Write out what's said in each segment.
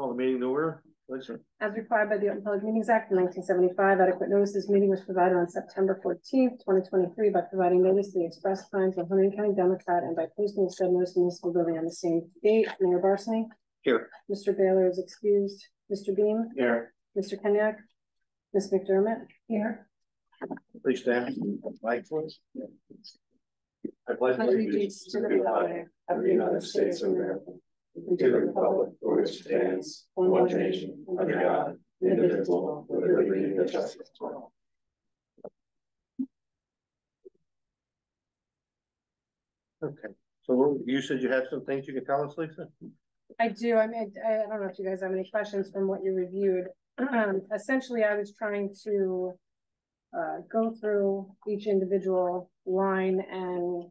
Call the meeting to order. Lisa. As required by the Open Public Meetings Act of 1975, adequate notice this meeting was provided on September 14th, 2023 by providing notice to the Express Times of Huntington County Democrat and by posting a said notice in the municipal building on the same date. Mayor Barsney? Here. Mr. Baylor is excused. Mr. Beam? Here. Mr. Kenyak? Ms. McDermott? Here. Please stand. Mike, please. I pledge allegiance to the flag of the United States of America, and to the republic for which it stands, one nation, under God, indivisible, with liberty and justice for all. Okay. So you said you have some things you can tell us, Lisa? I do. I mean, I don't know if you guys have any questions from what you reviewed. Essentially, I was trying to go through each individual line and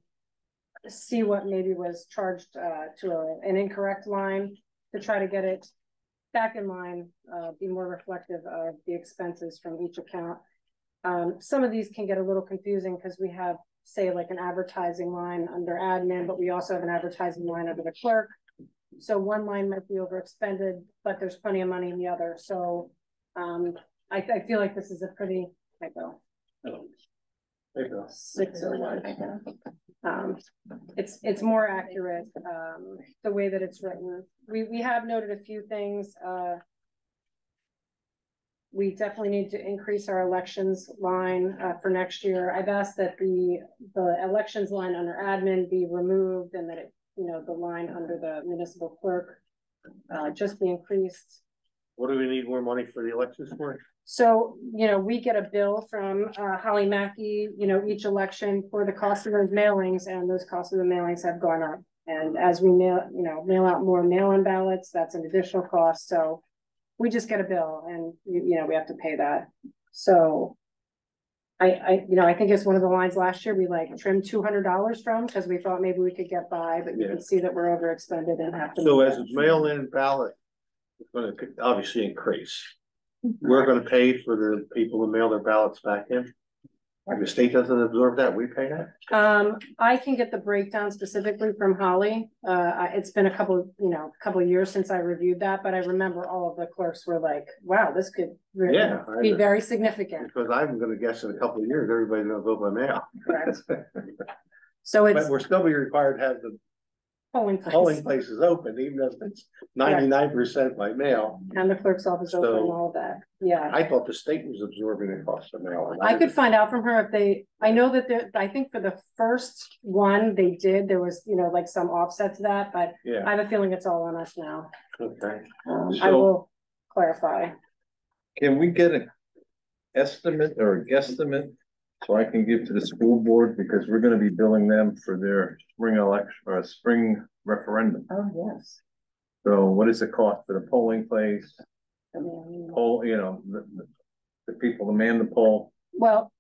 see what maybe was charged to an incorrect line to try to get it back in line, be more reflective of the expenses from each account. Some of these can get a little confusing because we have, say, like an advertising line under admin, but we also have an advertising line under the clerk. So one line might be overexpended, but there's plenty of money in the other. So I feel like this is a pretty typo. 601. It's more accurate the way that it's written. We have noted a few things. We definitely need to increase our elections line for next year. I've asked that the elections line under admin be removed and that it, the line under the municipal clerk just be increased. What do we need more money for the elections for? So, we get a bill from Holly Mackey, each election for the cost of those mailings, and those costs of the mailings have gone up. And as we mail out more mail-in ballots, that's an additional cost. So we just get a bill and, we have to pay that. So I think it's one of the lines last year we trimmed $200 from because we thought maybe we could get by, but you can see that we're overexpended and have to. So as a mail-in ballot, it's going to obviously increase. We're going to pay for the people to mail their ballots back in. If the state doesn't absorb that, we pay that. I can get the breakdown specifically from Holly. It's been a couple of years since I reviewed that, but I remember all of the clerks were like, "Wow, this could really be very significant." Because I'm going to guess in a couple of years, everybody's going to vote by mail. Correct. So but we're still be required to have the polling places open, even if it's 99% by mail. And the clerk's office open and all of that. Yeah. I thought the state was absorbing the cost of mail. I could find out from her if I know that I think for the first one they did, there was, some offset to that, but I have a feeling it's all on us now. Okay. I will clarify. Can we get an estimate or a guesstimate so I can give to the school board, because we're going to be billing them for their spring election or spring referendum? Oh, yes. So what is the cost for the polling place? Poll, the people to man the poll. Well,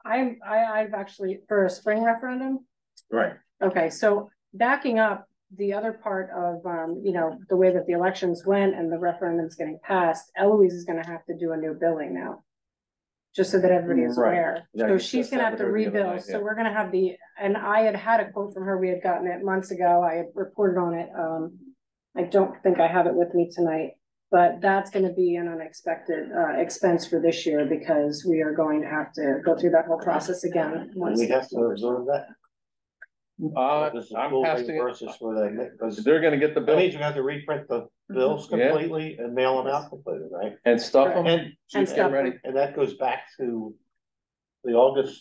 I've actually for a spring referendum. Right. Okay. So backing up the other part of, the way that the elections went and the referendum's getting passed, Eloise is going to have to do a new billing now. Just so that everybody is aware. Yeah, so she's going to have to rebuild. So we're going to have and I had a quote from her. We had gotten it months ago. I had reported on it. I don't think I have it with me tonight, but that's going to be an unexpected expense for this year because we are going to have to go through that whole process again. Once we have to absorb that. I'm passing versus where they're going to get the bill. That means you have to reprint the bills completely and mail them out completely, right? And stuff them and stuff ready. And that goes back to the August.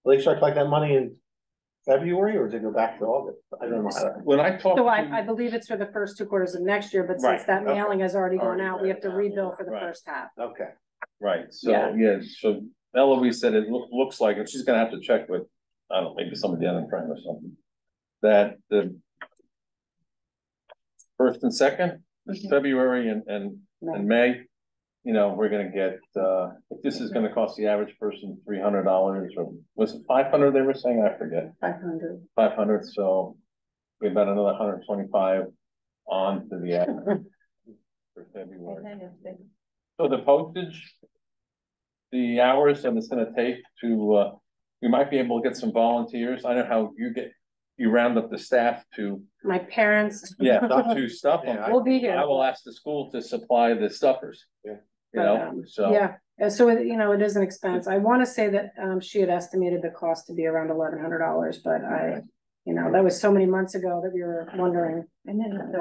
Will they start collecting that money in February, or does it go back to August? I don't know. When I talk, so I believe it's for the first 2 quarters of next year, but since that mailing has already gone out, we have to rebill for the first half. Okay. Right. So so Eloise said it looks like, and she's going to have to check with, I don't know, maybe somebody down in front or something, that the 1st and 2nd February and May, we're going to get, if this is going to cost the average person $300, or was it 500 they were saying? I forget. 500. So we have about another 125 on to the average for February. So the postage, the hours that it's going to take to, we might be able to get some volunteers. I know how you get, you round up the staff to, My parents. yeah, to stuff them. Yeah, We'll be here. I will ask the school to supply the stuffers. Yeah. You know, so. Yeah, so it is an expense. I want to say that, she had estimated the cost to be around $1,100, but that was so many months ago that we were wondering. And then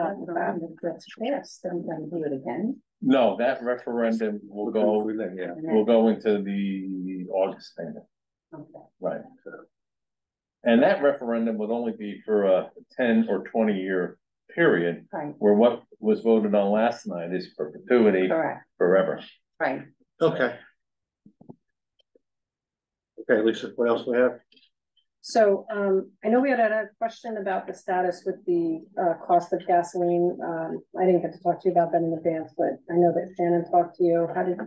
that's fast, then we're gonna do it again. No, that referendum will go Yeah. will go into the August payment, Okay. right? And that referendum would only be for a 10 or 20-year period, Right, where what was voted on last night is perpetuity correct, forever. right. Okay. Okay, Lisa, what else do we have? So, I know we had a question about the status with the, cost of gasoline. I didn't get to talk to you about that in advance, but I know that Shannon talked to you. How did,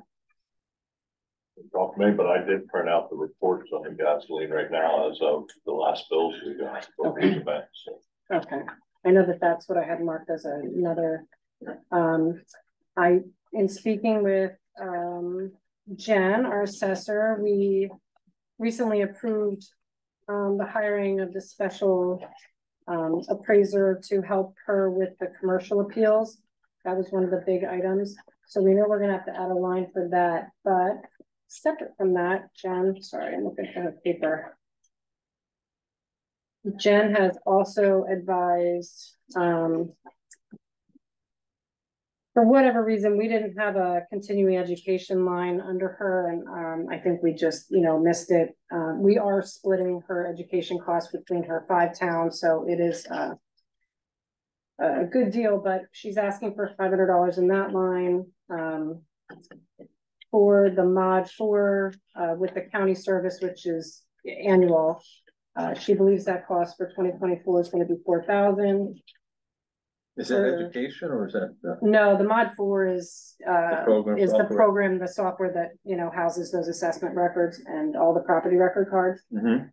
Talk to me, but I did print out the reports on the gasoline right now as of the last bills we got. Okay. Okay, I know that that's what I had marked as another, in speaking with, Jen, our assessor, we recently approved, the hiring of the special, appraiser to help her with the commercial appeals. That was one of the big items, so we know we're gonna have to add a line for that, but separate from that, Jen, sorry, I'm looking for her paper. Jen has also advised, for whatever reason, we didn't have a continuing education line under her, and I think we just, missed it. We are splitting her education costs between her 5 towns, so it is a good deal, but she's asking for $500 in that line. For the mod 4, with the county service, which is annual, she believes that cost for 2024 is going to be $4,000. Is that education or is that? No, the mod 4 is the software? program, the software that, houses those assessment records and all the property record cards. Mhm.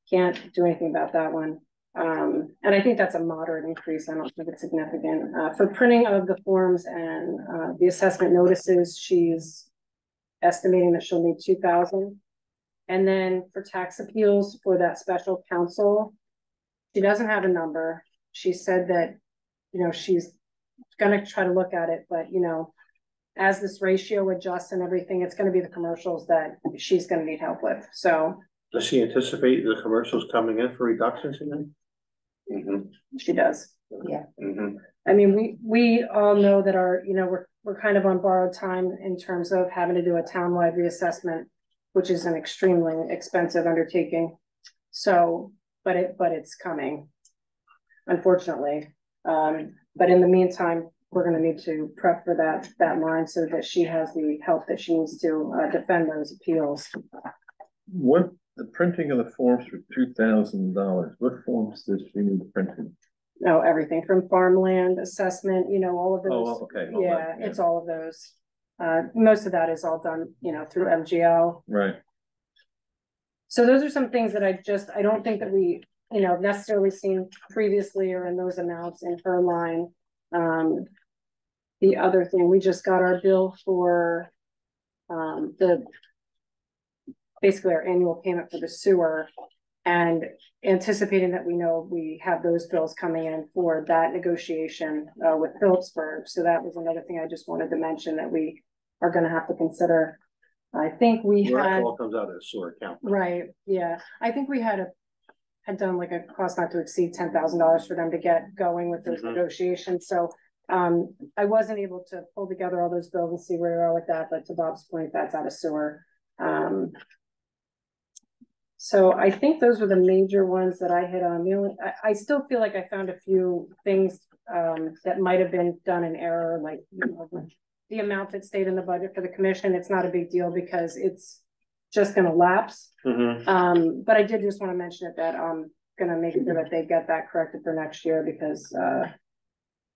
Can't do anything about that one. And I think that's a moderate increase. I don't think it's significant. For printing of the forms and the assessment notices, she's estimating that she'll need $2,000. And then for tax appeals for that special counsel, she doesn't have a number. She said that, she's gonna try to look at it, but as this ratio adjusts and everything, it's gonna be the commercials that she's gonna need help with. So Does she anticipate the commercials coming in for reductions in them? Mm-hmm. she does. Yeah. Mm-hmm. I mean, we all know that we're kind of on borrowed time in terms of having to do a townwide reassessment, which is an extremely expensive undertaking. So, but it's coming, unfortunately. But in the meantime, we're gonna need to prep for that line so that she has the help that she needs to defend those appeals. What, the printing of the forms for $2,000, what forms does she need printed? No, everything from farmland assessment, all of those. Oh, okay. all Yeah, that, it's all of those. Most of that is all done, through MGL. Right. So those are some things that I don't think that we, necessarily seen previously or in those amounts in her line. The other thing, we just got our bill for basically our annual payment for the sewer, and anticipating that we have those bills coming in for that negotiation with Phillipsburg. So that was another thing I just wanted to mention that we are gonna have to consider. I think we Well, that had, all comes out of the sewer account. right, yeah, I think we had done like a cost not to exceed $10,000 for them to get going with those Mhm. negotiations. So I wasn't able to pull together all those bills and see where we are with that, but to Bob's point, that's out of sewer. So I think those were the major ones that I hit on. I still feel like I found a few things that might have been done in error, like the amount that stayed in the budget for the commission. It's not a big deal because it's just gonna lapse. Mm-hmm. But I did just want to mention it that I'm gonna make sure that they get that corrected for next year, because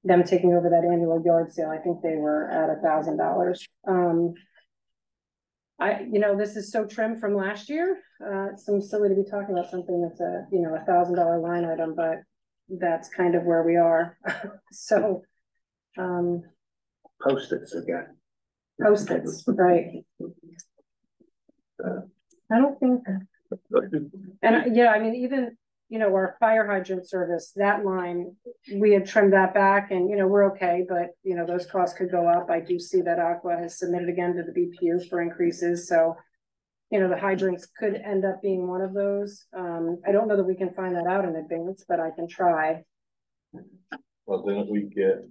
them taking over that annual yard sale, I think they were at $1,000. This is so trim from last year. It seems silly to be talking about something that's a $1,000 line item, but that's kind of where we are. So, Post-its again. post-its, right? I don't think, and yeah, I mean, even you know, our fire hydrant service, that line, we had trimmed that back and, you know, we're okay, but, you know, those costs could go up. I do see that Aqua has submitted again to the BPU for increases, so, you know, the hydrants could end up being one of those. I don't know that we can find that out in advance, but I can try. Well, didn't we get,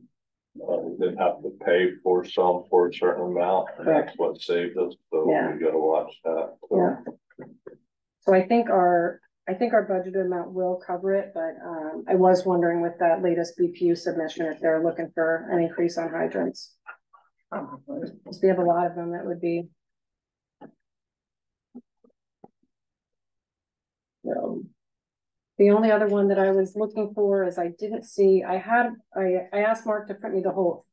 we didn't have to pay for some for a certain amount, and that's what saved us, so Yeah. we gotta watch that. Yeah. So I think our budgeted amount will cover it, but I was wondering with that latest BPU submission, if they're looking for an increase on hydrants. Because we have a lot of them, that would be. The only other one that I was looking for is I didn't see, I asked Mark to print me the whole,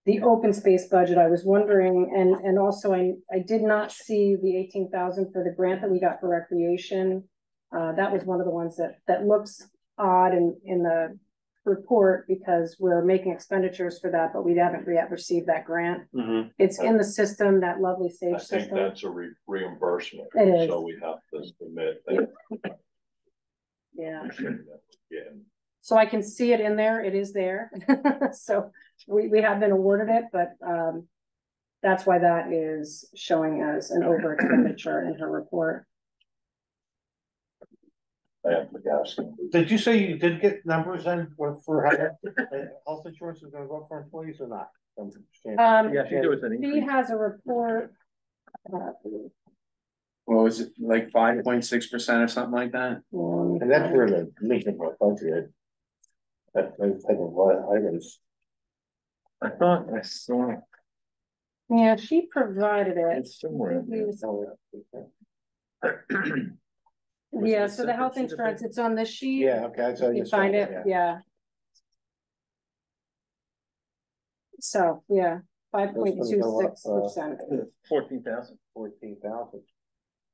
the open space budget. I was wondering, and also I did not see the 18,000 for the grant that we got for recreation. That was one of the ones that looks odd in the report because we're making expenditures for that, but we haven't yet received that grant. Mhm. It's in the system, that lovely I Sage think system. that's a reimbursement. It is. So we have to submit. Yeah. Yeah. So I can see it in there, it is there. So we have been awarded it, but that's why that is showing as an over expenditure in her report. I have the gas. Did you say you did get numbers then for how health insurance is gonna go up for employees or not? Yeah, she was an She increase. has a report. What was it, like 5.6% or something like that? And that's where the meeting was budgeted. That those type of items. I thought I saw Yeah, she provided it. it somewhere. in there. Was it Yeah, a so the health separate sheet of insurance, it's on this sheet. Yeah, okay, so You find it, yeah. So, yeah, 5.26%. 14,000. 14,000.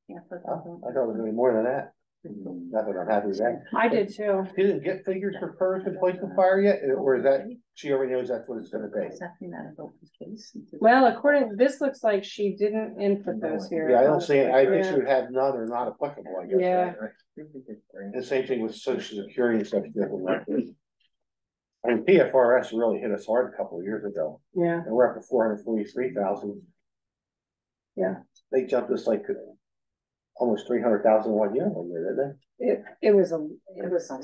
Yeah, for I thought it was gonna be more than that. Not that I'm happy with that. I did too. She didn't get figures for PERS replacement fire yet, or is that, she already knows that's what it's gonna be? Accepting that as open space. Well, according, this looks like she didn't input those here. Yeah, I don't see it, I think Yeah. she would have none or not applicable, I guess. Yeah. And the same thing with social security and stuff. I mean, PFRS really hit us hard a couple of years ago, Yeah, and we're up to 443,000. Yeah. They jumped us like almost 300,000 1 year, didn't it was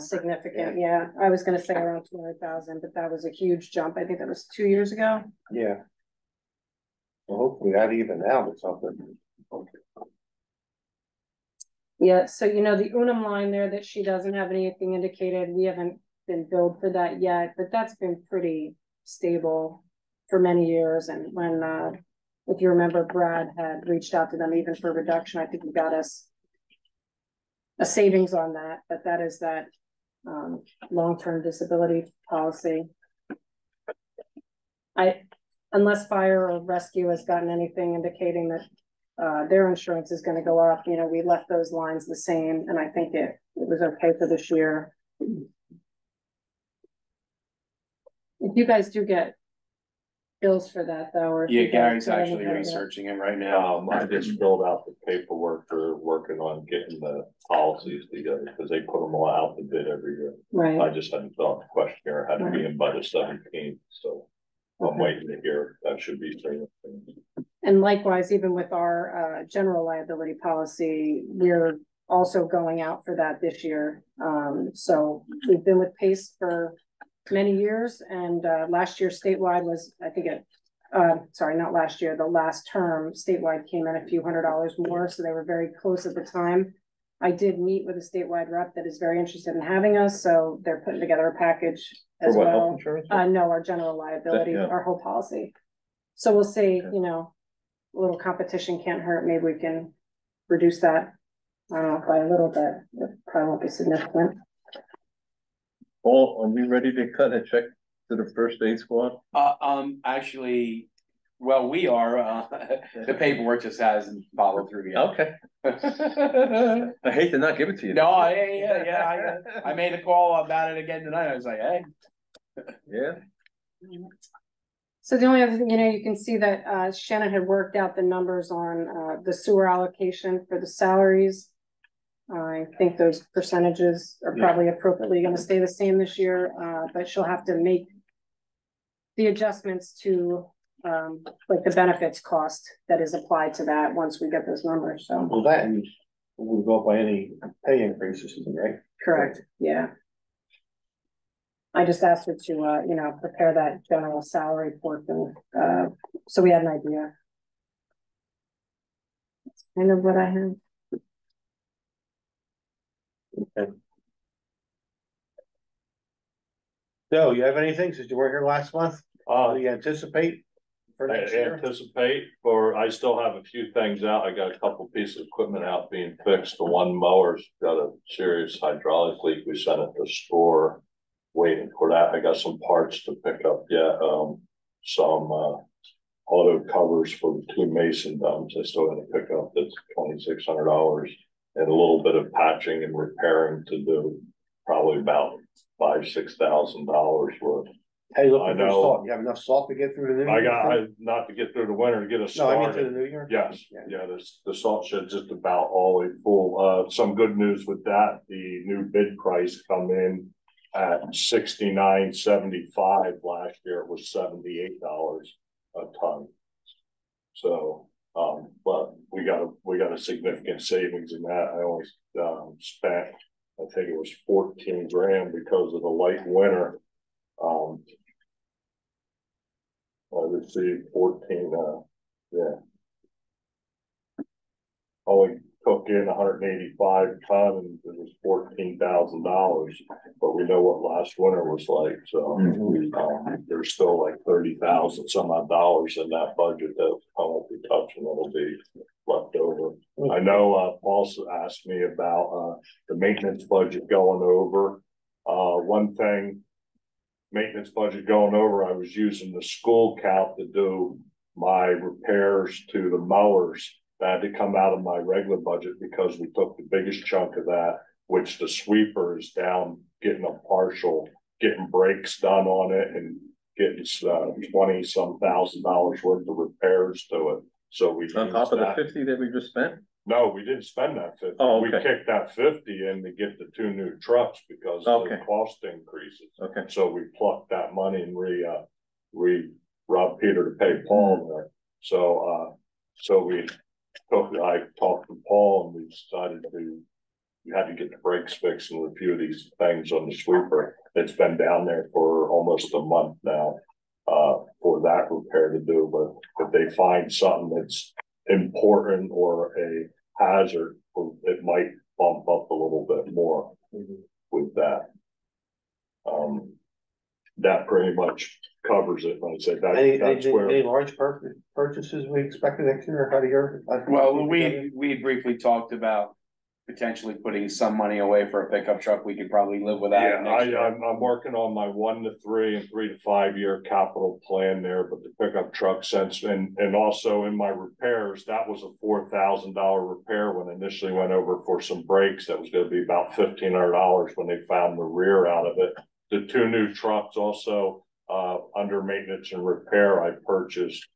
significant, yeah. I was gonna say around 200,000, but that was a huge jump. I think that was 2 years ago. they? Yeah. Well, hopefully that even out or something. Yeah, so you know, the Unum line there that she doesn't have anything indicated, we haven't been billed for that yet, but that's been pretty stable for many years. And when, if you remember, Brad had reached out to them even for reduction, I think he got us a savings on that, but that is that long-term disability policy. Unless fire or rescue has gotten anything indicating that their insurance is going to go up, you know, we left those lines the same, and I think it was okay for this year. If you guys do get bills for that though, or if Yeah, you guys Gary's get actually anything- researching it right now. I just filled out the paperwork for working on getting the policies together, because they put them all out to bid every year. I Right, just hadn't filled out the questionnaire, had to be in by the 17th, so I'm Okay. waiting to hear, that should be soon. and likewise, even with our general liability policy, we're also going out for that this year. So we've been with Pace for many years, and last year statewide was, I think sorry, not last year, the last term statewide came in a few $100s more, so they were very close at the time. I did meet with a statewide rep that is very interested in having us, so they're putting together a package For as what, health well. insurance? No, our general liability, Yeah. our whole policy. So we'll see, Okay. you know, a little competition can't hurt. Maybe we can reduce that, I don't know, by a little bit. It probably won't be significant. Paul, are we ready to cut a check to the first aid squad? Actually, well, we are, the paperwork just hasn't followed through yet. Okay. I hate to not give it to you. No, I made a call about it again tonight. I was like, hey. Yeah, So the only other thing, you know, you can see that Shannon had worked out the numbers on the sewer allocation for the salaries. I think those percentages are probably appropriately gonna stay the same this year, but she'll have to make the adjustments to, like the benefits cost that is applied to that once we get those numbers, so. Well, that and we'll go up by any pay increases, right? Correct, yeah. I just asked her to, you know, prepare that general salary portion, so we had an idea. That's kind of what I have. Okay. So you have anything, since you weren't here last month, do you anticipate for I next year? anticipate, or I still have a few things out. I got a couple pieces of equipment out being fixed. The one mower's got a serious hydraulic leak. We sent it to store, waiting for that. I got some parts to pick up yet. Some auto covers for the two mason dumps. I still got to pick up. That's $2,600, and a little bit of patching and repairing to do. Probably about $5,000-6,000 worth. Hey, I looking for know. salt, you have enough salt to get through the new year? Not to get through the winter, to get us No, I mean started. to the new year? Yes, Yeah. yeah, the salt shed just about all the way full. Some good news with that, the new bid price come in at $69.75. Last year it was $78 a ton. So, but we got a significant savings in that. I only spent, I think it was 14 grand because of the light winter. Let's see, 14, yeah. Only took in 185 ton and it was $14,000, but we know what last winter was like, so there's still like 30,000 some odd dollars in that budget that I won't be touching. It'll be left over. I know Paul asked me about the maintenance budget going over. One thing, maintenance budget going over, I was using the school count to do my repairs to the mowers. That had to come out of my regular budget because we took the biggest chunk of that, which the sweeper is down, getting a partial, getting brakes done on it and getting $20-some thousand worth of repairs to it. So we On top of the 50 that we just spent? No, we didn't spend that 50. Oh, We okay. kicked that 50 in to get the two new trucks because of the Okay. cost increases. Okay. So we plucked that money and we robbed Peter to pay Paul there. So I talked to Paul and we decided we had to get the brakes fixed and a few of these things on the sweeper. It's been down there for almost a month now for that repair to do. But if they find something that's important or a hazard, it might bump up a little bit more with that. That pretty much covers it. Like I said, that's where. Any large purchases we expected next year? How do you? Well, we briefly talked about potentially putting some money away for a pickup truck. We could probably live with that. Yeah, I'm working on my 1 to 3 and 3 to 5 year capital plan there, but the pickup truck and also in my repairs, that was a $4,000 repair when initially went over for some brakes. That was going to be about $1,500 when they found the rear out of it. The two new trucks also under maintenance and repair, I purchased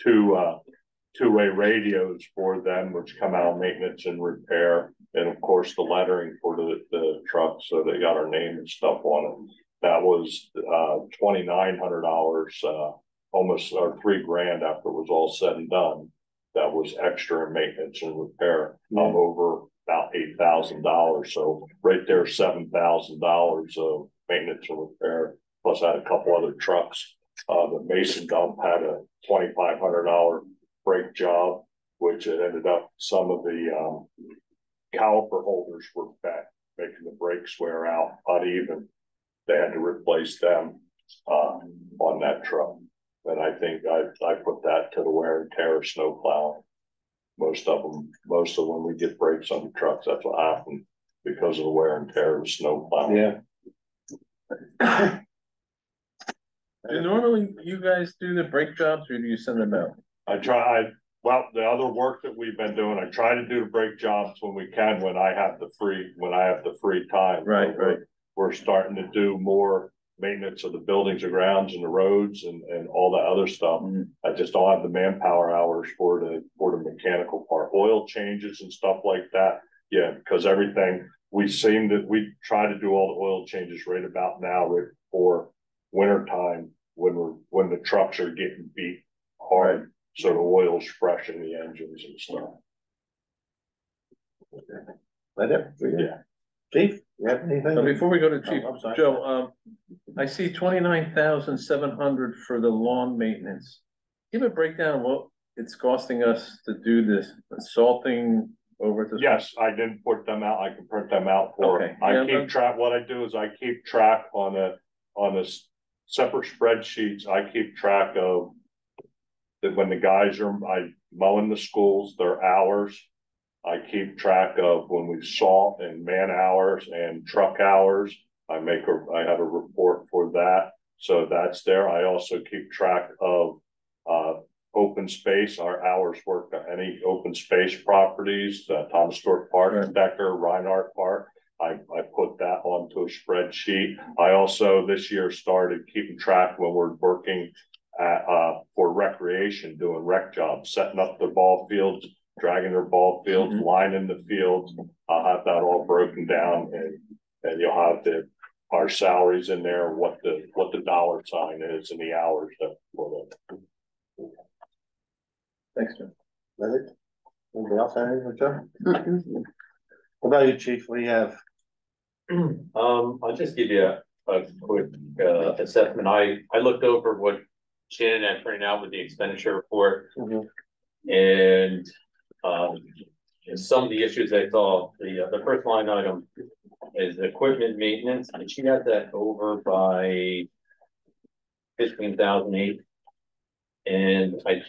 two-way radios for them, which come out of maintenance and repair. And of course, the lettering for the truck, so they got our name and stuff on it. That was $2,900, almost or $3 grand after it was all said and done. That was extra in maintenance and repair. I'm over about $8,000, so right there, $7,000 of maintenance and repair. Plus, I had a couple other trucks. The Mason dump had a $2,500 brake job, which it ended up some of the caliper holders were bent, making the brakes wear out uneven. They had to replace them on that truck. And I think I put that to the wear and tear of snow plowing. Most of when we get brakes on the trucks, that's what happened because of the wear and tear of snow plowing. Yeah. Do normally you guys do the brake jobs or do you send them out? Well, the other work that we've been doing, I try to do the brake jobs when we can, when I have the free time. Right. We're starting to do more maintenance of the buildings and grounds and the roads and all that other stuff. I just don't have the manpower hours for the mechanical part. Oil changes and stuff like that, Yeah, because everything, we try to do all the oil changes right about now, right before winter time, when the trucks are getting beat hard, so the oil's fresh in the engines and stuff. Let it, Yeah. Chief, you have anything? Now, before we go to Chief, Oh, I'm sorry. Joe, I see 29,700 for the lawn maintenance. Give a breakdown of what it's costing us to do this salting over at the. Yes, I didn't put them out. I can print them out for, Okay. I Yeah, keep track, what I do is I keep track on a separate spreadsheets. I keep track of that when the guys are, I mowing the schools, their hours. I keep track of when we salt and man hours and truck hours. I have a report for that. So that's there. I also keep track of, open space, our hours worked on any open space properties, Thomas Stewart Park, Right. Decker, Reinhardt Park. I put that onto a spreadsheet. I also this year started keeping track when we're working at, for recreation, doing rec jobs, setting up the ball fields, dragging their ball fields, lining the fields. I'll have that all broken down, and you'll have our salaries in there, what the dollar sign is and the hours that for them. Thanks, Joe. Let it. Anybody else have anything, Joe? What about you, Chief? What do you have? I'll just give you a quick assessment. I looked over what Shannon had printed out with the expenditure report, and some of the issues I saw. The first line item is equipment maintenance, and she got that over by 15,008. And I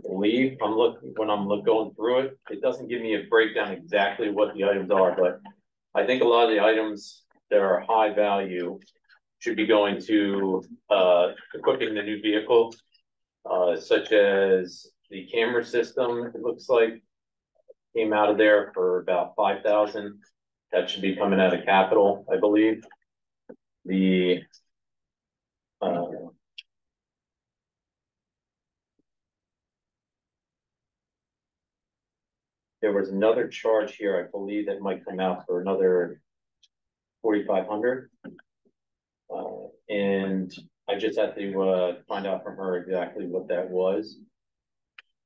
believe when I'm going through it, it doesn't give me a breakdown exactly what the items are, but I think a lot of the items that are high value should be going to equipping the new vehicle, such as the camera system. It looks like came out of there for about 5,000. That should be coming out of capital, I believe. The there was another charge here, I believe, that might come out for another 4,500. And I just had to find out from her exactly what that was.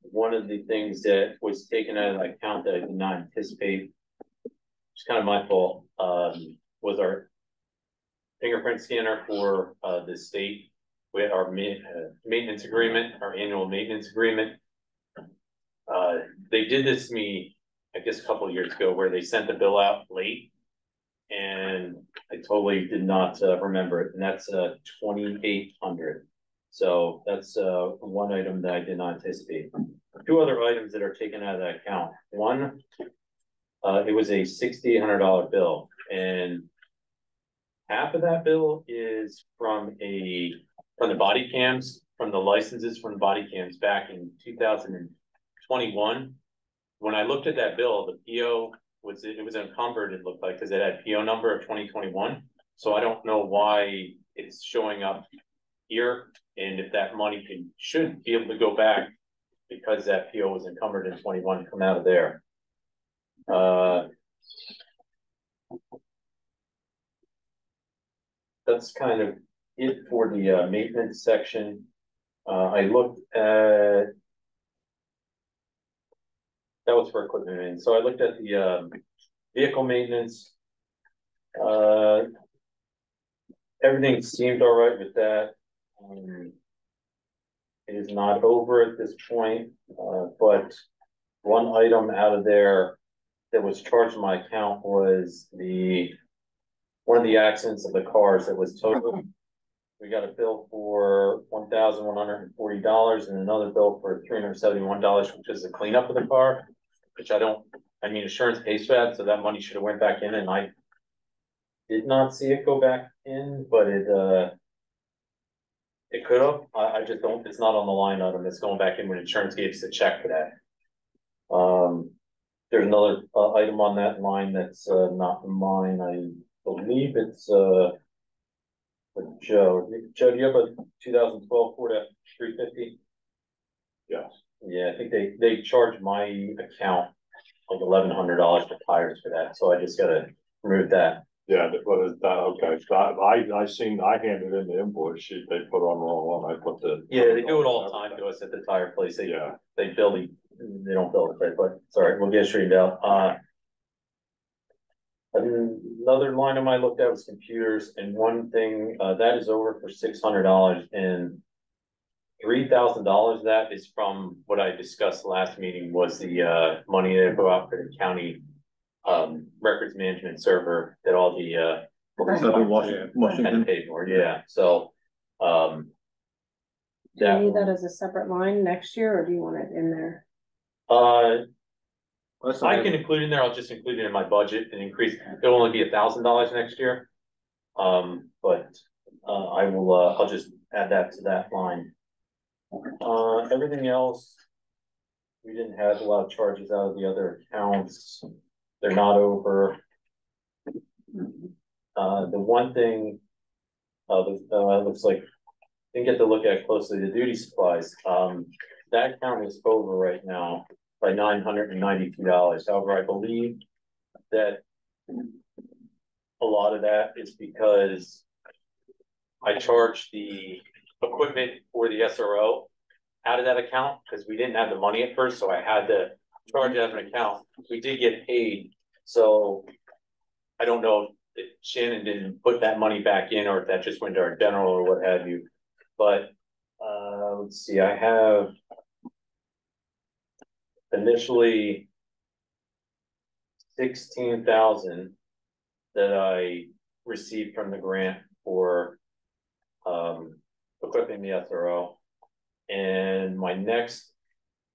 One of the things that was taken out of that account that I did not anticipate, it's kind of my fault, was our fingerprint scanner for the state with our maintenance agreement, our annual maintenance agreement. They did this to me, I guess, a couple of years ago, where they sent the bill out late, and I totally did not remember it, and that's 2,800. So that's one item that I did not anticipate. Two other items that are taken out of that account. One, it was a $6,800 bill, and half of that bill is from the body cams, from the licenses from the body cams back in 2021. When I looked at that bill, the PO was encumbered, it looked like, because it had PO number of 2021. So I don't know why it's showing up here, and if that money should be able to go back, because that PO was encumbered in 21, come out of there. That's kind of it for the maintenance section. I looked at, that was for equipment maintenance. So I looked at the vehicle maintenance. Everything seemed all right with that. It is not over at this point, but one item out of there that was charged to my account was one of the accidents of the cars that was totaled. We got a bill for $1,140 and another bill for $371, which is the cleanup of the car, which insurance pays for that, so that money should have went back in, and I did not see it go back in, but it could have. I just don't, it's not on the line item. It's going back in when insurance gives the check for that. There's another item on that line that's not mine. I believe it's Joe. Joe, do you have a 2012 Ford F-350? Yes. Yeah, I think they charged my account like $1,100 for tires for that, so I just gotta remove that. Yeah, but it's that, okay, so I seen, I handed in the invoice sheet, they put on the wrong one, I put the. Yeah, they do it all the time to us at the tire place, Yeah, they bill they don't bill it right, but sorry, we'll get it straightened out, another line of mine I looked at was computers, and one thing, that is over for $600, and $3,000 of that is from what I discussed last meeting was the, money that go out for the county, records management server that all the, Southern Washington. had to pay for, yeah, so, Do you that need that one- as a separate line next year, or do you want it in there? I can include in there, I'll just include it in my budget and increase, it'll only be $1,000 next year. But, I will, I'll just add that to that line. Everything else, we didn't have a lot of charges out of the other accounts, they're not over. The one thing, looks like, didn't get to look at closely, the duty supplies, that account is over right now by $992. However, I believe that a lot of that is because I charged the equipment for the SRO out of that account because we didn't have the money at first, so I had to charge it as an account. We did get paid, so I don't know if Shannon didn't put that money back in or if that just went to our general or what have you. But let's see, I have initially 16,000 that I received from the grant for equipping the SRO. And my next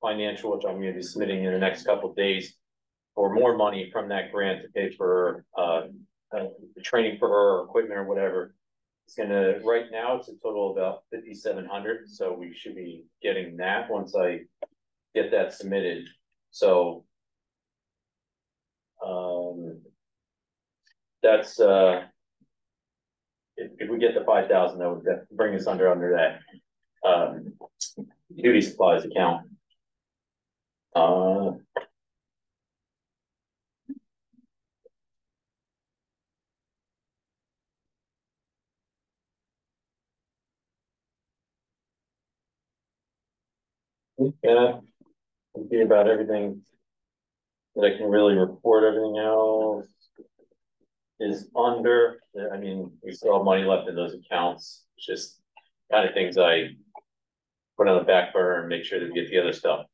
financial, which I'm going to be submitting in the next couple of days, for more money from that grant to pay for training for her or equipment or whatever. It's gonna, right now, it's a total of about 5,700, so we should be getting that once I get that submitted. So that's if we get the 5,000, that would bring us under that duty supplies account. Yeah, it'll be about everything that I can really report. Everything else is under. I mean, we still have money left in those accounts. It's just kind of things I put on the back burner and make sure that we get the other stuff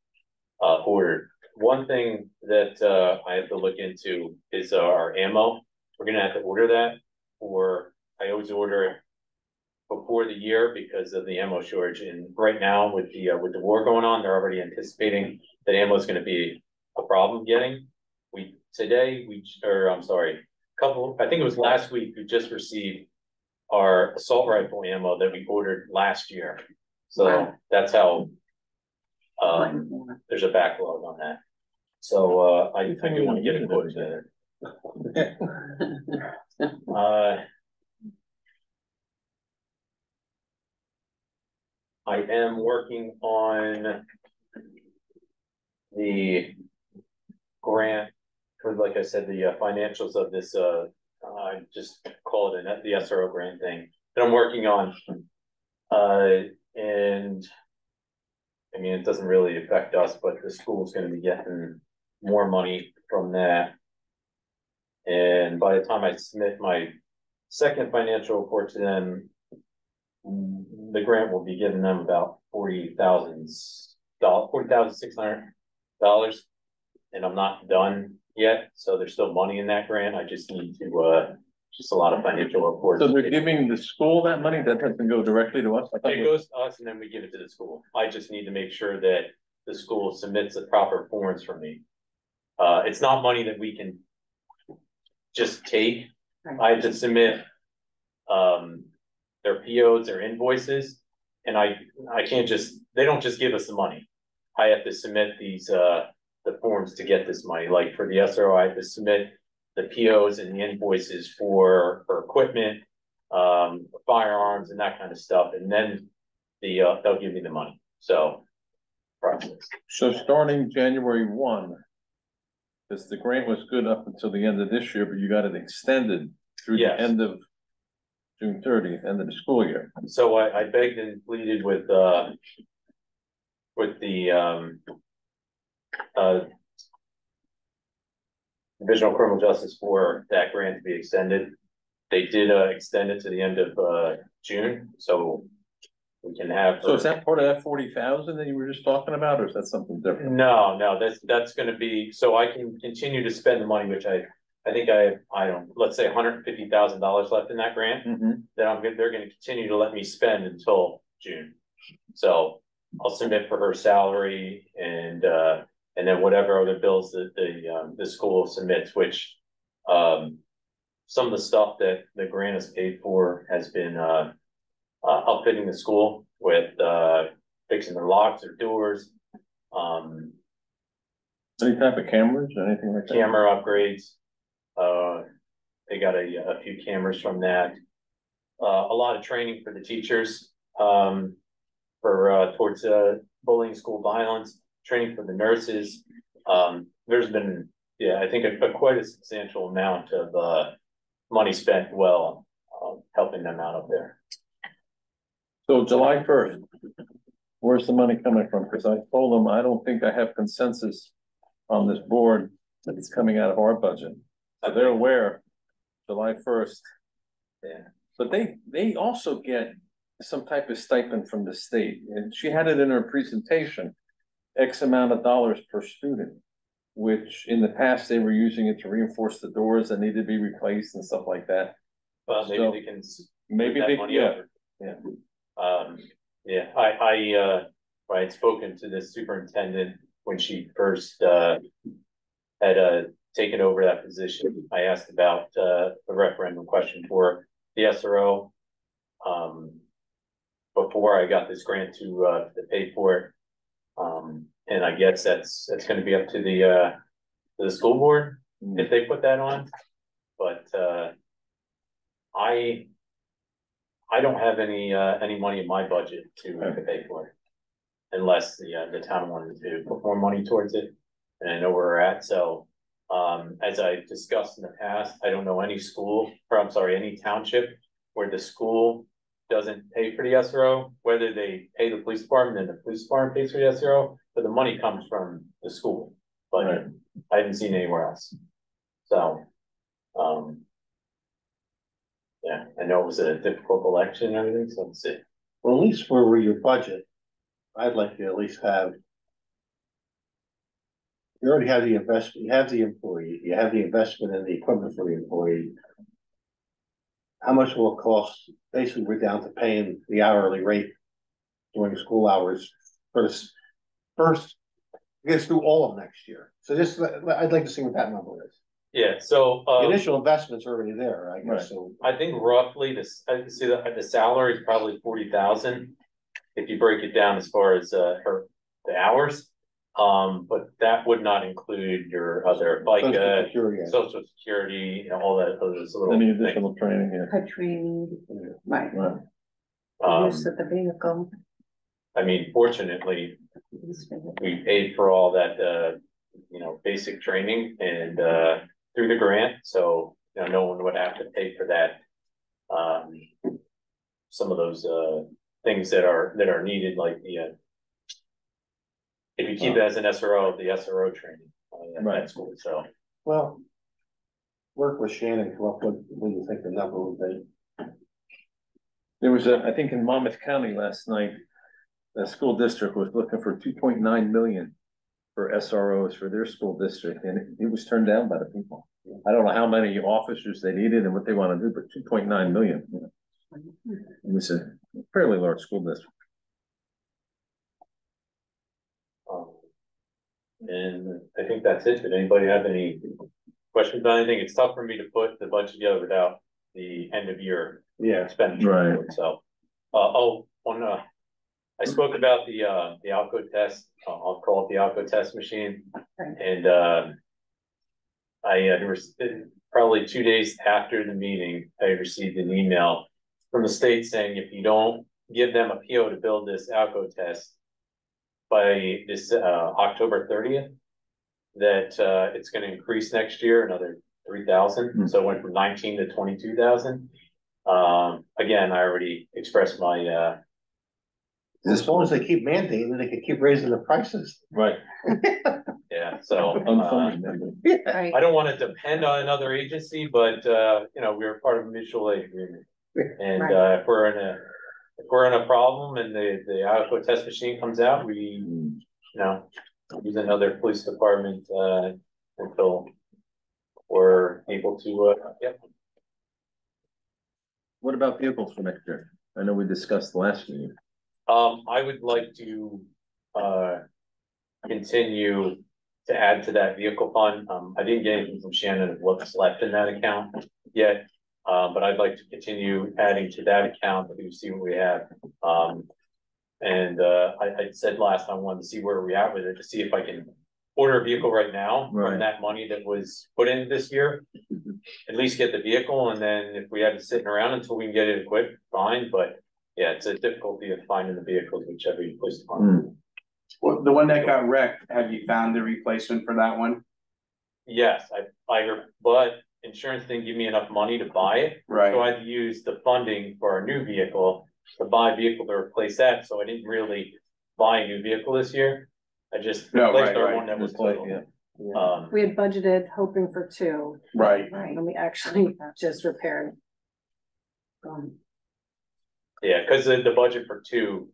ordered. One thing that I have to look into is our ammo. We're gonna have to order that, or I always order it before the year because of the ammo shortage. And right now with the war going on, they're already anticipating that ammo is going to be a problem getting. I think it was last week, we just received our assault rifle ammo that we ordered last year. So that's how there's a backlog on that. So I do want to get a quote together. I am working on the grant for, like I said, the financials of this, I just call it the SRO grant thing that I'm working on. And I mean, it doesn't really affect us, but the school's going to be getting more money from that. And by the time I submit my second financial report to them, the grant will be giving them about $40,600, and I'm not done yet, so there's still money in that grant. I just need to just a lot of financial reports. So they're giving the school that money, that doesn't go directly to us? It goes to us and then we give it to the school. I just need to make sure that the school submits the proper forms for me. It's not money that we can just take. I have to submit their POs, their invoices, and I can't just, they don't just give us the money. I have to submit these the forms to get this money. Like for the SRO, I have to submit the POs and the invoices for equipment, firearms and that kind of stuff, and then they'll give me the money. So process. So starting January 1, Because the grant was good up until the end of this year, but you got it extended through the Yes. end of June 30th, end of the school year. So I begged and pleaded with the, Divisional Criminal Justice for that grant to be extended. They did, extend it to the end of, June, so we can have. So is that part of that 40,000 that you were just talking about, or is that something different? No, that's gonna be, so I can continue to spend the money, which I think I don't, let's say $150,000 left in that grant. Mhm. That they're gonna continue to let me spend until June. So I'll submit for her salary and then whatever other bills that the school submits, which, some of the stuff that the grant has paid for has been, outfitting the school with, fixing their locks or doors, Any type of cameras or anything like that? camera upgrades. They got a few cameras from that. A lot of training for the teachers, towards bullying, school violence, training for the nurses. There's been, I think quite a substantial amount of money spent helping them out up there. So July 1st, where's the money coming from? Because I told them, I don't think I have consensus on this board that it's coming out of our budget. So they're aware, July 1st. Yeah. But they also get some type of stipend from the state, and she had it in her presentation, X amount of dollars per student, which in the past they were using it to reinforce the doors that need to be replaced and stuff like that. Well, maybe So, they can. Maybe that they, money yeah, over. yeah. I had spoken to the superintendent when she first, had, taken over that position. I asked about, the referendum question for the SRO. Before I got this grant to pay for it. And I guess that's gonna be up to the school board if they put that on. But, I don't have any money in my budget to pay for it. Unless the town wanted to put more money towards it, and I know where we're at, so. As I discussed in the past, I don't know any any township where the school doesn't pay for the SRO, whether they pay the police department and the police department pays for the SRO, but the money comes from the school. But Right. I haven't seen anywhere else. So, yeah, I know it was a difficult election and everything, so let's see. Well, at least for your budget, I'd like to at least have. You already have the investment, you have the employee, you have the investment in the equipment for the employee. How much will it cost? Basically, we're down to paying the hourly rate during school hours for this first, I guess through all of next year. So just, I'd like to see what that number is. Yeah, so, The initial investment's already there, I guess, Right. so. I think roughly I see the salary is probably 40,000. If you break it down as far as the hours, but that would not include your other Social Security. social security, all that, those little Any things. additional training, yeah. Her training, right, Right. use of the vehicle. I mean, fortunately, we paid for all that, basic training and through the grant, so no one would have to pay for that. Some of those things that are needed, like the if you keep it as an SRO, the SRO training at Right. that school, so. Well, work with Shannon, come up with what you think the number would be. There was I think in Monmouth County last night, the school district was looking for 2.9 million for SROs for their school district, and it was turned down by the people. I don't know how many officers they needed and what they want to do, but 2.9 million. It was a fairly large school district. And I think that's it. Did anybody have any questions about anything? It's tough for me to put the budget together without the end of year Yeah, expenditure Right. report, so. I spoke about the Alco test, I'll call it the Alco test machine. Right. And, there was probably 2 days after the meeting, I received an email from the state saying if you don't give them a PO to build this Alco test by this, October 30th, that, it's gonna increase next year, another 3,000, so it went from 19 to 22,000. Again, I already expressed my, As long as they keep mandating, they can keep raising the prices. Right. yeah, so, Unfunded mandate. Right. I don't wanna depend on another agency, but, you know, we're part of a mutual aid agreement. And, if we're in a problem and the Idaho test machine comes out, we, you know, use another police department, until we're able to, yeah. What about vehicles for next year? I know we discussed last year. I would like to, continue to add to that vehicle fund. I didn't get anything from Shannon of what's left in that account yet. But I'd like to continue adding to that account to see what we have. I said last time I wanted to see where we're at with it, to see if I can order a vehicle right now Right. from that money that was put in this year. At least get the vehicle, and then if we have it sitting around until we can get it equipped, fine, but yeah, it's a difficulty of finding the vehicles, whichever you place upon. Well, the one that got wrecked, have you found the replacement for that one? Yes, but insurance didn't give me enough money to buy it. Right. So I had to use the funding for our new vehicle to buy a vehicle to replace that, so I didn't really buy a new vehicle this year. I just replaced our one that was total. Yeah. We had budgeted hoping for 2, Right. and we actually just repaired. Yeah, cause the budget for 2,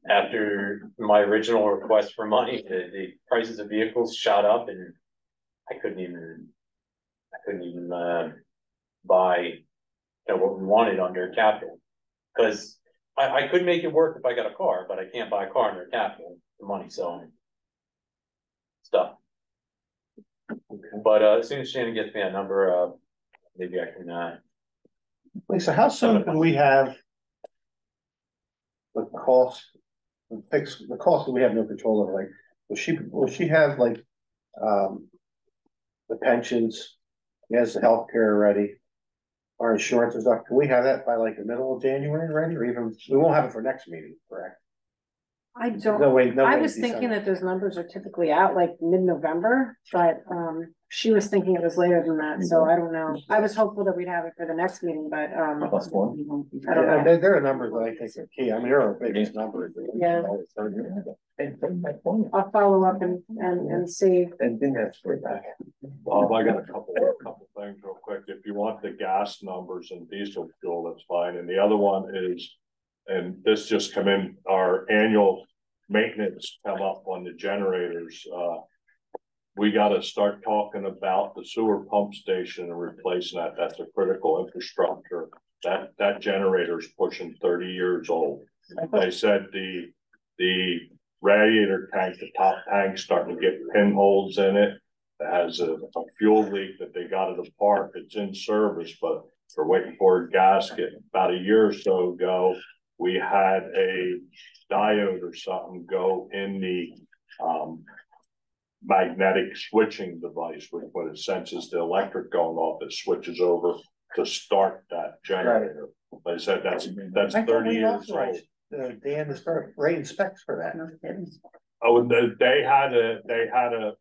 after my original request for money, the prices of vehicles shot up and I couldn't even buy, you know, what we wanted under capital. Cause I could make it work if I got a car, but I can't buy a car under capital, the money, so. Stuff. But, as soon as Shannon gets me a number, maybe I can, Lisa, how soon can we have the cost, fix the cost that we have no control over? Like, will she have like, the pensions, she has the healthcare already, our insurance and stuff, can we have that by like the middle of January already, or even, we won't have it for next meeting, correct? I No don't, way, no way. I in was thinking December. that those numbers are typically out like mid-November, but, she was thinking it was later than that, so I don't know. I was hopeful that we'd have it for the next meeting, but, Plus one. I don't Yeah, know. there are numbers that I think are key, I mean, there are biggest numbers. Yeah. I'll follow up and see. And then that's way back. I got a couple things real quick. If you want the gas numbers and diesel fuel, that's fine. And the other one is, and this just come in, our annual maintenance come up on the generators. We gotta start talking about the sewer pump station and replacing that. That's a critical infrastructure. That generator's pushing 30 years old. They said the radiator tank, the top tank's starting to get pinholes in it. It has a fuel leak that they got at a park. It's in service, but they're waiting for a gasket. About a year or so ago, we had a diode or something go in the magnetic switching device, which when it senses the electric going off, it switches over to start that generator. They said that's I thought 30 we years old. authorized, Dan to start writing specs for that. Oh, they had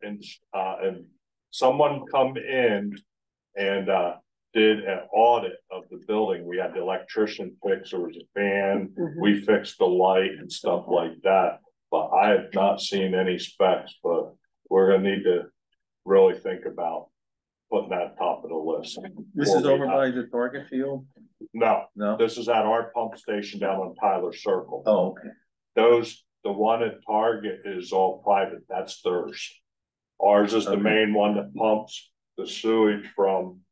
and someone come in and did an audit of the building. We had the electrician fix, there was a fan, we fixed the light and stuff like that. But I have not seen any specs, but we're gonna need to really think about putting that top of the list. This is over by the Target field? No, No? this is at our pump station down on Tyler Circle. Oh, okay. The one at Target is all private, that's theirs. Ours is the main one that pumps the sewage from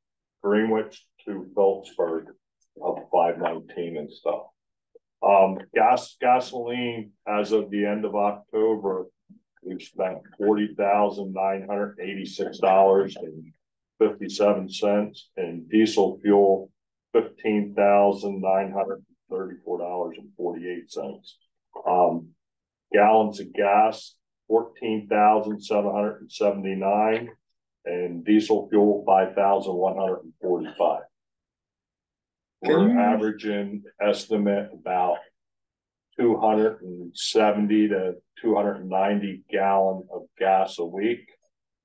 Greenwich to Phillipsburg up 519 and stuff. Gasoline, as of the end of October, we've spent $40,986.57, and diesel fuel $15,934.48. Gallons of gas 14,779, and diesel fuel 5,145. We're averaging estimate about 270 to 290 gallon of gas a week.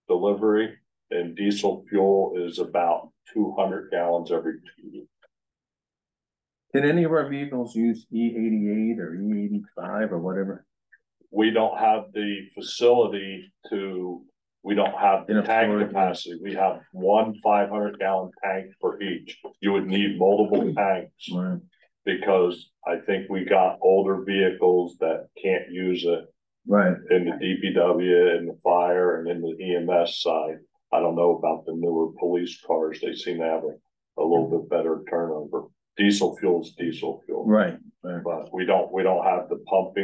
delivery, and diesel fuel is about 200 gallons every 2 weeks. Can any of our vehicles use E88 or E85 or whatever? We don't have the facility we don't have the Enough tank storage. capacity. We have one 500-gallon tank for each. You would need multiple tanks Right. because I think we got older vehicles that can't use it Right. in the DPW and the fire and in the EMS side. I don't know about the newer police cars. They seem to have a little bit better turnover. Diesel fuel is diesel fuel. Right. Right. But we don't have the pump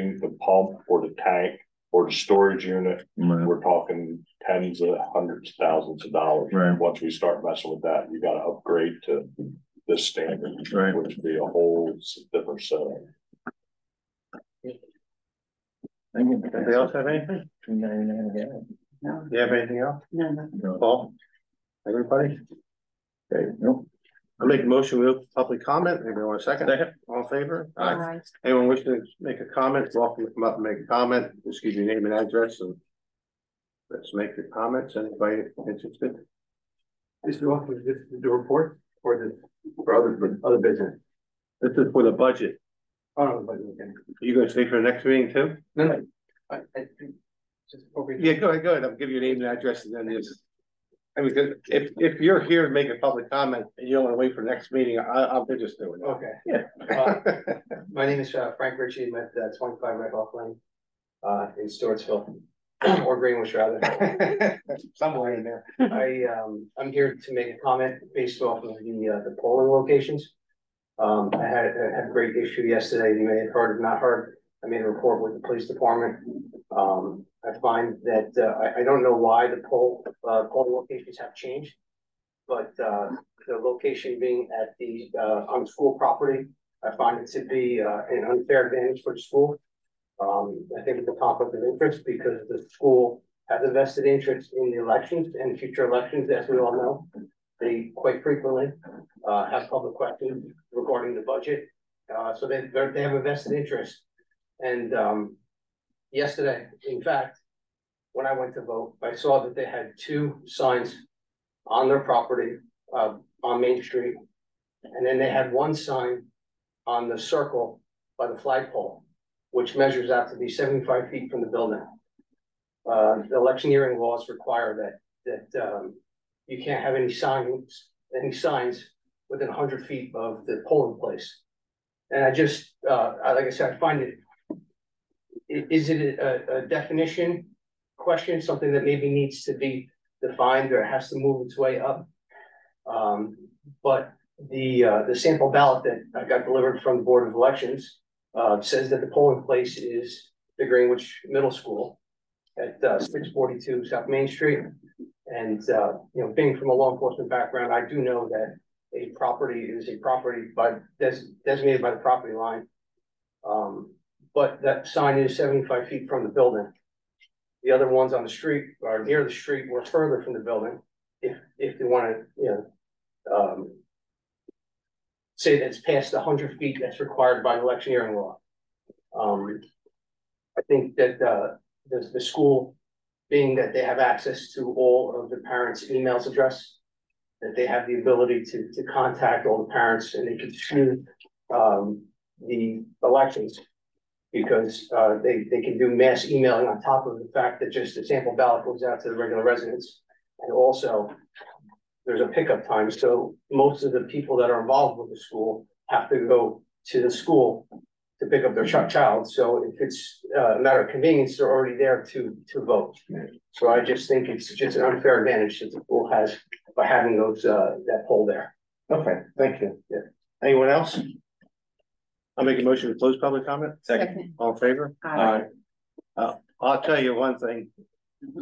or the tank or the storage unit. Right. We're talking tens of hundreds of thousands of dollars. Right. Once we start messing with that, you gotta upgrade to this standard, Right. which would be a whole different setup. Anybody else have anything? $2.99 a gallon. No, You have anything else? no. Paul? Everybody? Okay, Nope. I'll make a motion with public comment. Anybody want a second? Second. All in favor? Aye. Anyone wishing to make a comment, welcome to come up and make a comment. Just give your name and address and let's make the comments. Anybody interested? Mr. Walker, this is the report for other business. This is for the budget. Oh, no, but okay. You gonna stay for the next meeting too? No, I think just appropriate. Yeah, go ahead. I'll give you your name and address and then just. I mean, 'cause if you're here to make a public comment and you don't wanna wait for the next meeting, I'll just do it. Okay. Yeah. My name is Frank Ritchie. I'm at 25 Red Hawk Lane, in Stewartsville, or Greenwich rather. Somewhere in there. I'm here to make a comment based off of the polling locations. I had a great issue yesterday. You may have heard or not heard. I made a report with the police department. I find that, I don't know why the polling locations have changed. But, the location being at on school property, I find it to be, an unfair advantage for the school. I think it's a conflict of interest because the school has a vested interest in the elections and future elections, as we all know. They quite frequently, have public questions regarding the budget. So they have a vested interest. And, yesterday, in fact, when I went to vote, I saw that they had 2 signs on their property, on Main Street. And then they had 1 sign on the circle by the flagpole, which measures out to be 75 feet from the building. The electioneering laws require that you can't have any signs within 100 feet of the polling place. And I just, like I said, I find is it a definition question, something that maybe needs to be defined or has to move its way up? But the sample ballot that I got delivered from the Board of Elections says that the polling place is the Greenwich Middle School at 642 South Main Street. And you know, being from a law enforcement background, I do know that a property is a property designated by the property line. But that sign is 75 feet from the building. The other ones on the street or near the street were further from the building. If they want to, you know, say that it's past 100 feet that's required by electioneering law. I think that the school, being that they have access to all of the parents' emails address, that they have the ability to contact all the parents and they can choose the elections, because they can do mass emailing on top of the fact that just the sample ballot goes out to the regular residents. And also there's a pickup time. So most of the people that are involved with the school have to go to the school to pick up their child. So if it's a matter of convenience, they're already there to vote. So I just think it's just an unfair advantage that the school has by having those that poll there. Okay, thank you. Yeah. Anyone else? I'll make a motion to close public comment. Second. All in favor? Aye. I'll tell you one thing.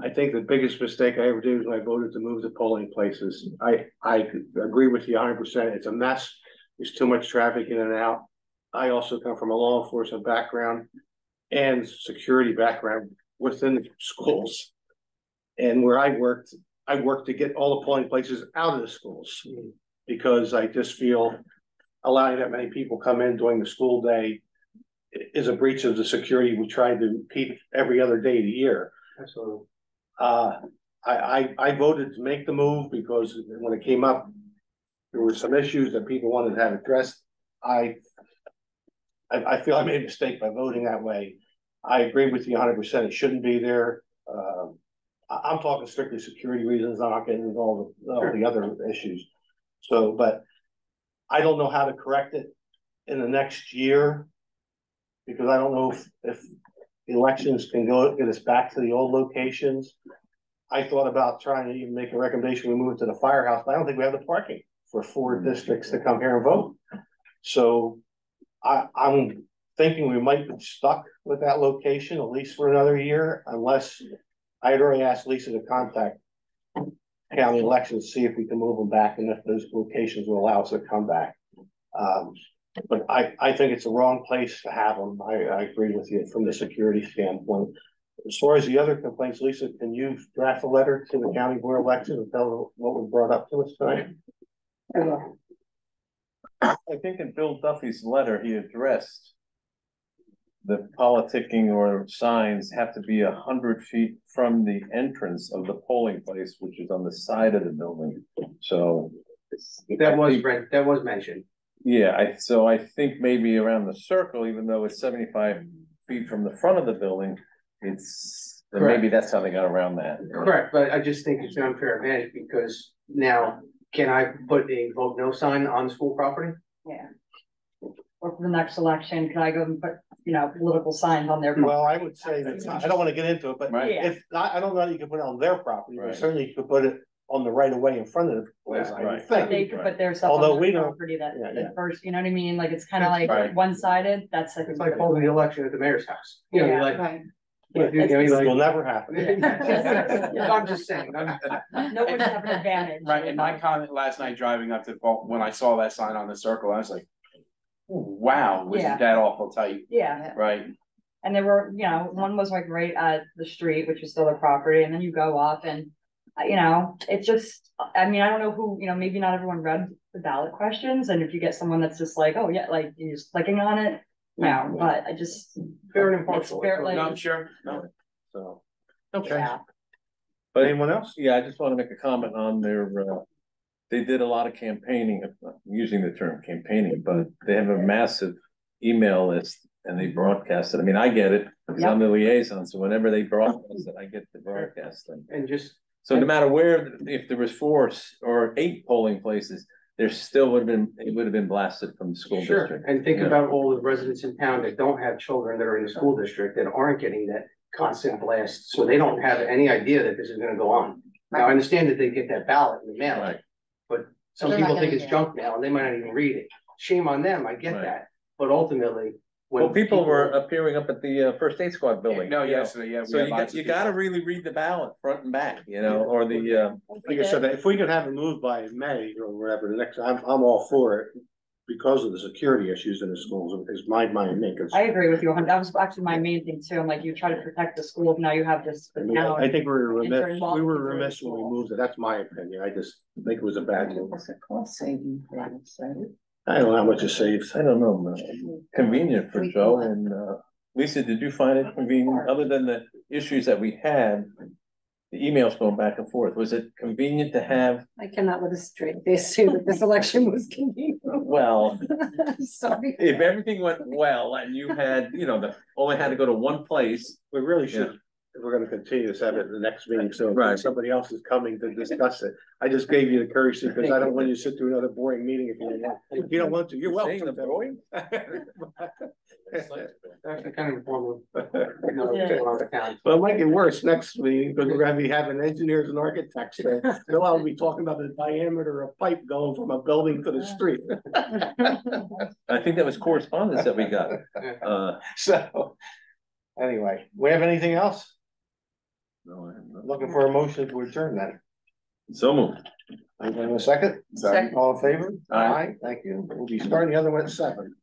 I think the biggest mistake I ever did was when I voted to move the polling places. I agree with you 100%. It's a mess. There's too much traffic in and out. I also come from a law enforcement background and security background within the schools. And where I worked to get all the polling places out of the schools, because I just feel allowing that many people come in during the school day is a breach of the security we try to keep every other day of the year. Absolutely. I I voted to make the move because when it came up, there were some issues that people wanted to have addressed. I feel I made a mistake by voting that way. I agree with you 100%. It shouldn't be there. I'm talking strictly security reasons. I'm not getting into all the other issues. So, but I don't know how to correct it in the next year because I don't know if elections can get us back to the old locations. I thought about trying to even make a recommendation. We move it to the firehouse, but I don't think we have the parking for 4 districts to come here and vote. So I'm thinking we might be stuck with that location at least for another year, unless I had already asked Lisa to contact county elections, see if we can move them back and if those locations will allow us to come back. But I think it's the wrong place to have them. I agree with you from the security standpoint. As far as the other complaints, Lisa, can you draft a letter to the county board of elections and tell them what was brought up to us tonight? I think in Bill Duffy's letter, he addressed the politicking or signs have to be 100 feet from the entrance of the polling place, which is on the side of the building. So That was mentioned. yeah, so I think maybe around the circle, even though it's 75 feet from the front of the building, it's maybe that's how they got around that. Correct, but I just think it's an unfair advantage because now can I put a vote no sign on school property? Yeah. Or for the next election, can I go and put, political signs on their? Well, I would say that, I don't want to get into it, but Right. if, I don't know that you can put it on their property, but Right. certainly you could put it on the right of way in front of the place, I would Right. But they think. could put their stuff Although on we their don't- property that yeah. first, you know what I mean? Like, it's kind of like Right. one-sided, that's like. It's like holding the election at the mayor's house. You know, Yeah. you're like, Right. It will never happen. I'm just saying. No one's have an advantage. Right, and my comment last night driving up to when I saw that sign on the circle, I was like, wow, was Yeah. that awful tight, Yeah, right? and there were, one was like right at the street, which is still their property, and then you go up and, it's just, I mean, I don't know who, maybe not everyone read the ballot questions, and if you get someone that's just like, oh yeah, like you're just clicking on it, but I just. Fair and impartial. It's fair, like, No, sure, no. So, yeah. but Anyone else? yeah, I just want to make a comment on their, they did a lot of campaigning, I'm using the term campaigning, but they have a massive email list and they broadcast it. I mean, I get it, because I'm the liaison, so whenever they broadcast it, I get the broadcast thing. And just, So no matter where, if there was 4 or 8 polling places, there still it would have been blasted from the school sure, district. and think Yeah. about all the residents in town that don't have children that are in the school district that aren't getting that constant blast. So they don't have any idea that this is gonna go on. Now, I understand that they get that ballot in the mail. Right. But some They're not people think gonna it's get it. junk mail and they might not even read it. Shame on them, I get Right. that, but ultimately. when Well, people were appearing up at the First Aid Squad building. No, you know. yesterday, yeah. we So had lots of you gotta really read the ballot front and back, or the, Like I said, if we could have it moved by May or whatever, I'm all for it. Because of the security issues in the schools is my main concern. I agree with you, that was actually my main thing too, I'm like, you try to protect the schools, now you have this. I mean, I think we were And turn remiss, walls we were into remiss when we moved it, that's my opinion, I just think it was a bad move. It's a cost saving for us, right? I don't know how much it saves. I don't know, convenient for Joe and, Lisa, did you find it convenient, other than the issues that we had? The emails going back and forth, was it convenient to have, I cannot with a straight face say that this election was convenient. well, Sorry. if everything went well and you had, only had to go to one place. We really should, if we're gonna continue this, have it at the next meeting, so Right. if somebody else is coming to discuss it. I just gave you the courtesy, because I don't want you to sit through another boring meeting if you don't want to, you're Saying welcome. the boy? That's the kind of form of, going on in town. But it might get worse next meeting, because we're gonna be having engineers and architects, so they'll all be talking about the diameter of pipe going from a building to the street. I think that was correspondence that we got, So, anyway, we have anything else? no, Looking for a motion to adjourn then. so moved. I'm going to a second. Second. All in favor? Aye. Thank you. We'll be starting the other one at 7.